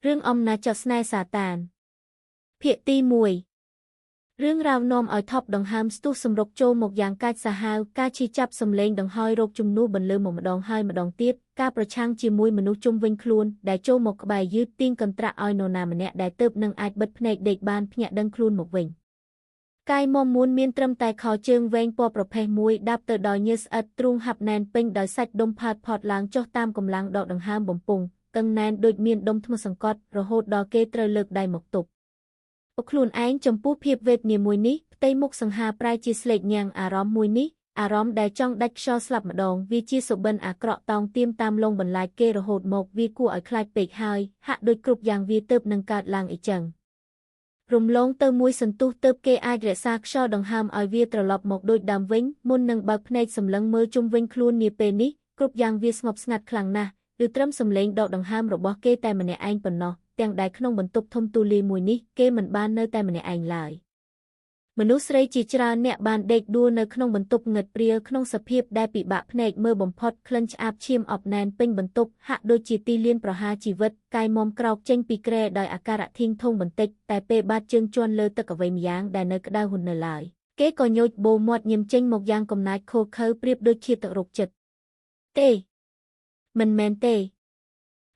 រឿងអំណាចស្នេហ៍សាតានភាគទី1រឿងរ៉ាវនាំឲ្យថប់ដង្ហើមស្ទុះសម្រុកចូលមកយ៉ាងកាចសាហាវការឈីចាប់សម្លេងដង្ហោយរោគជំនួសបន្លឺមកម្ដងហើយម្ដងទៀតការប្រឆាំងជាមួយមនុស្សជុំវិញខ្លួនដែលចូលមកក្បែរយឺតទាញកន្ត្រាក់ឲ្យនរណាម្នាក់ដែលទើបនឹងអាចបិទភ្នែកដេកបានភ្ញាក់ដឹងខ្លួនមកវិញកាយមមមួនមានត្រឹមតែខោជើងវែងពណ៌ប្រផេះមួយដាប់ទៅដោយញើសស្អិតទ្រូងហាប់ណែនពេញដោយសាច់ដុំផាតផតឡើងចុះតាមកម្លាំងដកដង្ហើមបំពង់កឹងណែនដូចមានដុំថ្មសង្កត់រហូតដល់គេត្រូវលើកដៃមកទប់អខ្លួនឯងចំពោះភាពវេទនាមួយនេះផ្ទៃមុខសង្ហាប្រែជាស្លេកញ៉ាំងអារម្មណ៍មួយនេះអារម្មណ៍ដែលចង់ដាច់ខ្យល់ស្លាប់ម្ដងវាជាសុបិនអាក្រក់តោងទាមតាមលងបន្លាចគេរហូតមកវាគួរឲ្យខ្លាចពេកហើយហាក់ដូចគ្រប់យ៉ាងវាទើបនឹងកើតឡើងអីចឹងរំលងទៅមួយសន្ទុះទើបគេអាចរក្សាខ្យល់ដង្ហើមឲ្យវាត្រឡប់មកដូចដើមវិញមុននឹងបើកភ្នែកសម្លឹងមើលជុំវិញខ្លួននាពេលនេះគ្រប់យ៉ាងវាស្ងប់ស្ងាត់ខ្លាំងណាស់ឬត្រឹមសម្លេងដកដង្ហើមរបស់គេតែម្នាក់ឯងប៉ុណ្ណោះទាំងដែលក្នុងបន្ទប់ធំទូលាយមួយនេះគេមិនបាននៅតែម្នាក់ឯងឡើយមនុស្សស្រីជាច្រើនអ្នកបានដេកដួលនៅក្នុងបន្ទប់ងឹតព្រាលក្នុងសភាពដែលពិបាកភ្នែកមើលបំផុតក្លិនឆ្អាបឈាមអប់ណែនពេញបន្ទប់ហាក់ដូចជាទីលានប្រហារជីវិតកាយមុំក្រោកចេញពីគ្រែដោយអាការៈធៀងធងបន្តិចតែពេលបាតជើងជន់លើទឹកអ្វីម្យ៉ាងដែលនៅក្តៅហ៊ុននៅឡើយគេក៏ញោចបូរមាត់ញឹមចេញមកយ៉ាងកំណាចខូខើប្រៀបដូចជាទឹករោគចិត្តទេមិនមែនទេ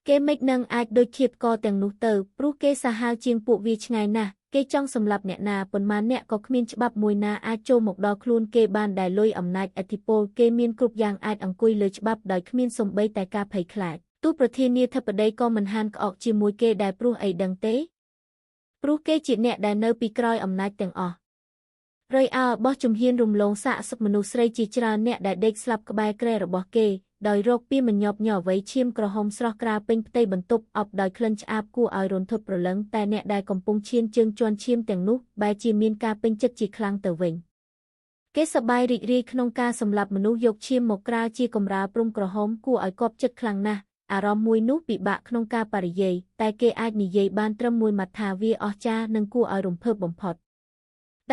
គេមិននឹងអាចដូចឃាតករទាំងនោះទៅព្រោះគេសាហាវជាងពួកវាឆ្ងាយណាស់គេចង់សម្លាប់អ្នកណាប៉ុន្មានអ្នកក៏គ្មានច្បាប់មួយណាអាចចូលមកដល់ខ្លួនគេបានដែលលុយអំណាចឥទ្ធិពលគេមានគ្រប់យ៉ាងអាចអង្គុយលើច្បាប់ដោយគ្មានសូម្បីតែការភ័យខ្លាចទោះប្រធានាធិបតីក៏មិនហានក្អកជាមួយគេដែរព្រោះអីដឹងទេព្រោះគេជាអ្នកដែលនៅពីក្រោយអំណាចទាំងអស់រយអើបោះជំហានរំលងសាកសពមនុស្សស្រីជាច្រើនអ្នកដែលដេកស្លាប់ក្បែរគ្រែរបស់គេដោយរកពីមញាប់ញ័រអ្វីឈាមក្រហមស្រស់ក្រាលពេញផ្ទៃបន្ទប់អប់ដោយក្លិនឆ្អាបគួរឲ្យរន្ធត់ប្រលឹងតែអ្នកដែលកំពុងឈានជើងជន់ឈាមទាំងនោះបែរជាមានការពេញចិត្តជាខ្លាំងទៅវិញគេសប្បាយរីករាយក្នុងការសម្លាប់មនុស្សយកឈាមមកក្រាលជាកម្រាលព្រំក្រហមគួរឲ្យគប់ចិត្តខ្លាំងណាស់អារម្មណ៍មួយនោះពិបាកក្នុងការបរិយាយតែគេអាចនិយាយបានត្រឹមមួយម៉ាត់ថាវាអស្ចារ្យនិងគួរឲ្យរំភើបបំផុត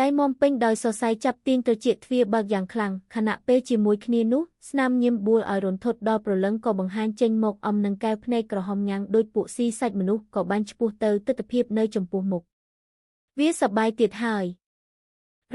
ដៃមុំពេញដោយសរសៃចាប់ទាញត្រចៀកទ្វារបើកយ៉ាងខ្លាំងខណៈពេលជាមួយគ្នានោះស្នាមញៀមបួលឲ្យរន្ធត់ដល់ព្រលឹងក៏បង្ហាញចេញមកអំនឹងកែវភ្នែកក្រហមញ៉ាំងដូចពួកស៊ីសាច់មនុស្សក៏បាញ់ឆ្ពោះទៅទិដ្ឋភាពនៅចំពោះមុខវាសប្បាយទៀតហើយ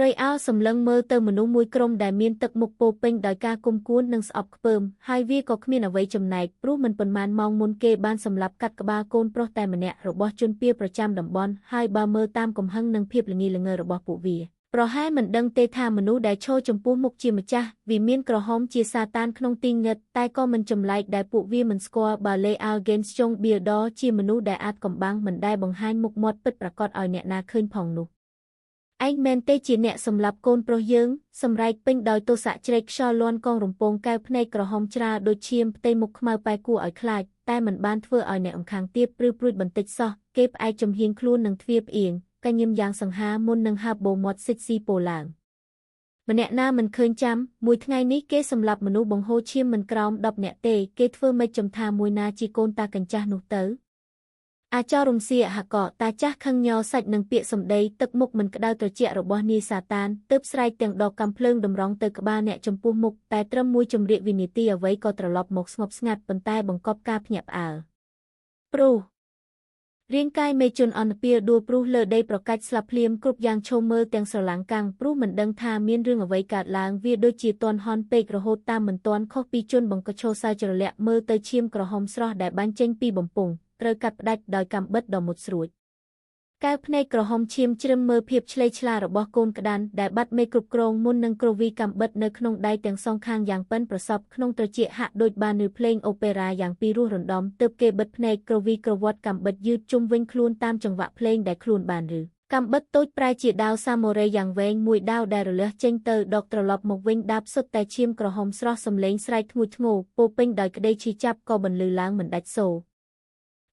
រយអោសម្លឹងមើលទៅមនុស្សមួយក្រុមដែលមានទឹកមុខពោពេញដោយការគុំគួននិងស្អប់ខ្ពើមហើយវាក៏គ្មានអ្វីចំណែកព្រោះមិនប៉ុន្មានម៉ោងមុនគេបានសម្លាប់កាត់ក្បាលកូនប្រុសតែម្នាក់របស់ជនពៀប្រចាំតំបន់ហើយបើមើលតាមកំហឹងនិងភាពល្ងីល្ងើរបស់ពួកវាប្រហែលមិនដឹងទេថាមនុស្សដែលឈរចំពោះមុខជាម្ចាស់វាមានក្រហមជាសាតានក្នុងទីងឹតតែក៏មិនចម្លែកដែលពួកវាមិនស្គាល់បើលេអាល់ហ្គេនស្ជុងបៀដជាមនុស្សដែលអាចកំបាំងមិនដែលបង្ហាញមុខមាត់ពិតប្រាកដឲ្យអ្នកណាឃើញផងនោះឯងមែនទេជាអ្នកសម្លាប់កូនប្រុសយើងសម្រែកពេញដោយទោសៈជ្រែកខ្យល់លាន់កងរំពងកែវភ្នែកក្រហមច្រាលដូចឈាមផ្ទៃមុខខ្មៅប៉ែគួរឲ្យខ្លាចតែមិនបានធ្វើឲ្យអ្នកអំខាងទៀតព្រឺព្រួចបន្តិចសោះគេផ្អែកចំហៀងខ្លួននឹងទ្វារផ្អៀងកញឹមយ៉ាងសង្ហាមុននឹងហើបបូរមាត់សិចស៊ីពោឡើងម្នាក់ណាមិនឃើញចាំមួយថ្ងៃនេះគេសម្លាប់មនុស្សបង្ហូរឈាមមិនក្រោម10នាក់ទេគេធ្វើមិនចំថាមួយណាជាកូនតាកញ្ចាស់នោះទៅអាចរំសៀហកតាចាស់ខឹងញ័រសាច់នឹងពាក្យសម្ដីទឹកមុខមិនក្តៅត្រជាក់របស់នាយសាតានទើបស្រែកទាំងដកកាំភ្លើងតម្រង់ទៅក្បាលអ្នកចំពោះមុខតែត្រឹមមួយជំរាកវិនាទីអ្វីក៏ត្រឡប់មកស្ងប់ស្ងាត់ប៉ុន្តែបង្កប់ការភ្ញាក់ផ្អើលព្រោះរាងកាយមេជនអន្តពាលដួលព្រោះលើដីប្រកាច់ស្លាប់ភ្លាមគ្រប់យ៉ាងឈោមមើលទាំងស្រឡាំងកាំងព្រោះមិនដឹងថាមានរឿងអ្វីកើតឡើងវាដូចជាទាន់ហន់ពេករហូតតាមមិនទាន់ខុសពីជនបង្កឈោសៅច្រលាក់មើលទៅឈាមក្រហមស្រស់ដែលបាញ់ចេញពីបំពង់ត្រូវកាត់ផ្ដាច់ដោយកាំបិតដ៏មុតស្រួចកែវភ្នែកក្រហមឈាមជ្រឹមមើលភាពឆ្លេឆ្លារបស់កូនក្តាន់ដែលបាត់មេគ្រប់គ្រងមុននឹងគ្រវីកាំបិតនៅក្នុងដៃទាំងសងខាងយ៉ាងប៉ិនប្រសប់ក្នុងត្រចៀកហាក់ដូចបានឮភ្លេងអូប៉េរ៉ាយ៉ាងពីរោះរណ្ដំទើបគេបិទភ្នែកគ្រវីក្រវ៉ាត់កាំបិតយឺតជុំវិញខ្លួនតាមចង្វាក់ភ្លេងដែលខ្លួនបានឬកាំបិតតូចប្រែជាដាវសាម៉ូរ៉េយ៉ាងវែងមួយដាវដែលរលះចេញទៅដកត្រឡប់មកវិញដាបសុទ្ធតែឈាមក្រហមស្រស់សំឡេងស្រែកធ្ងួចធ្ងរពោពេញដោយក្តីឈឺចាប់ក៏បន្លឺឡើងមិនដាច់សូរ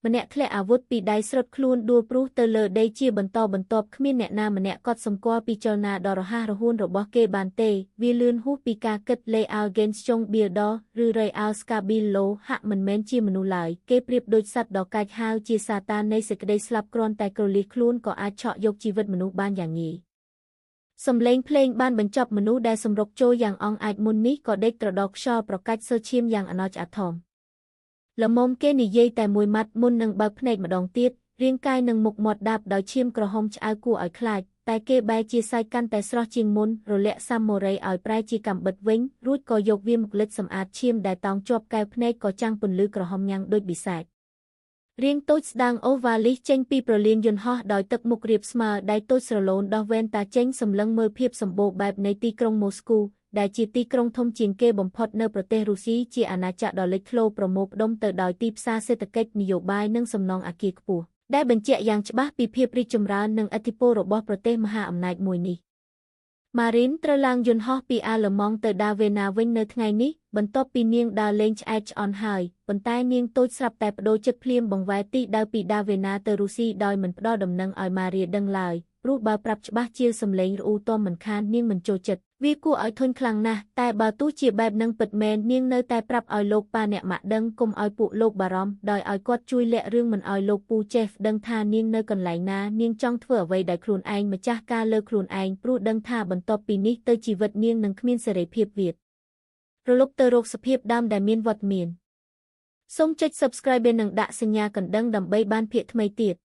ម្នាក់ធ្លាក់អាវុធពីដៃស្រុតខ្លួនដួលព្រុសទៅលើដីជាបន្តបន្ទាប់គ្មានអ្នកណាម្នាក់កត់សម្គាល់ពីចលនាដ៏រហ័សរហួនរបស់គេបានទេវាលឿនហួសពីការគិតលេអាល់ហ្គេនស្ជុងបៀដឬរៃអាល់ស្កាប៊ីឡូហាក់មិនមែនជាមនុស្សឡើយគេប្រៀបដូចសត្វដ៏កាចហាវជាសាតាននៃសេចក្តីស្លាប់គ្រាន់តែក្រលៀសខ្លួនក៏អាចឆក់យកជីវិតមនុស្សបានយ៉ាងងាយសំឡេងភ្លេងបានបញ្ចប់មនុស្សដែលសម្រុកចូលយ៉ាងអង់អាចមុននេះក៏ដេកត្រដកខ្យល់ប្រកាច់សើឈាមយ៉ាងអណោចអាធម ល្មមគេនិយាយតែមួយម៉ាត់មុននឹងបើកភ្នែកម្ដងទៀតរាងកាយនឹងមុខមាត់ដាបដោយឈាមក្រហមឆ្អៅគួរឲ្យខ្លាចតែគេបែរជាសាយកាន់តែស្រស់ជាងមុនរលាក់សាំម៉ូរីឲ្យប្រែជាកាំបិតវិញរួចក៏យកវាមកលិចសម្អាតឈាមដែលតោងជាប់កែវភ្នែកក៏ចាំងពន្លឺក្រហមញ៉ាំងដូចបិសាចរាងតូចស្ដាងអូវ៉ាលីសចេញពីប្រលានយន្តហោះដោយទឹកមុខរាបស្មើដៃតូចស្រឡូនដោះវ៉ែនតាចេញសម្លឹងមើលភាពសម្បូរបែបនៃទីក្រុងម៉ូស្គូដែលជាទីក្រុងធំជាងគេបំផុតនៅប្រទេសរុស្ស៊ីជាអាណាចក្រដ៏លេចធ្លោប្រមូលផ្ដុំទៅដោយទីផ្សារសេដ្ឋកិច្ចនយោបាយនិងសំណង់អគារខ្ពស់ដែលបញ្ជាក់យ៉ាងច្បាស់ពីភាពរីកចម្រើននិងឥទ្ធិពលរបស់ប្រទេសមហាអំណាចមួយនេះម៉ារីនត្រូវឡើងយន្តហោះពីអាល្លឺម៉ង់ទៅដាវេណាវិញនៅថ្ងៃនេះបន្ទាប់ពីនាងដើរលេងឆ្អែតឆ្អន់ហើយប៉ុន្តែនាងតូចស្រាប់តែបដូរចិត្តភ្លាមបង្វែរទីដៅពីដាវេណាទៅរុស្ស៊ីដោយមិនផ្ដល់ដំណឹងឲ្យម៉ារីដឹងឡើយព្រោះបើប្រាប់ច្បាស់ជាសំឡេងរអ៊ូទាំមិនខាននាងមិនចូលចិត្តវាគួរឲ្យធុញខ្លាំងណាស់តែបើទោះជាបែបនឹងពិតមែននាងនៅតែប្រាប់ឲ្យលោកប៉ាអ្នកម៉ាក់ដឹងកុំឲ្យពួកលោកបារម្ភដោយឲ្យគាត់ជួយលាក់រឿងមិនឲ្យលោកពូចេះដឹងថានាងនៅកន្លែងណានាងចង់ធ្វើអ្វីដោយខ្លួនឯងម្ចាស់ការលើខ្លួនឯងព្រោះដឹងថាបន្ទាប់ពីនេះទៅជីវិតនាងនឹងគ្មានសេរីភាពទៀតរលុបទៅរកសភាពដើមដែលមានវត្តមានសូមចុច Subscribe និងដាក់សញ្ញាកណ្ដឹងដើម្បីបានភាគថ្មីទៀត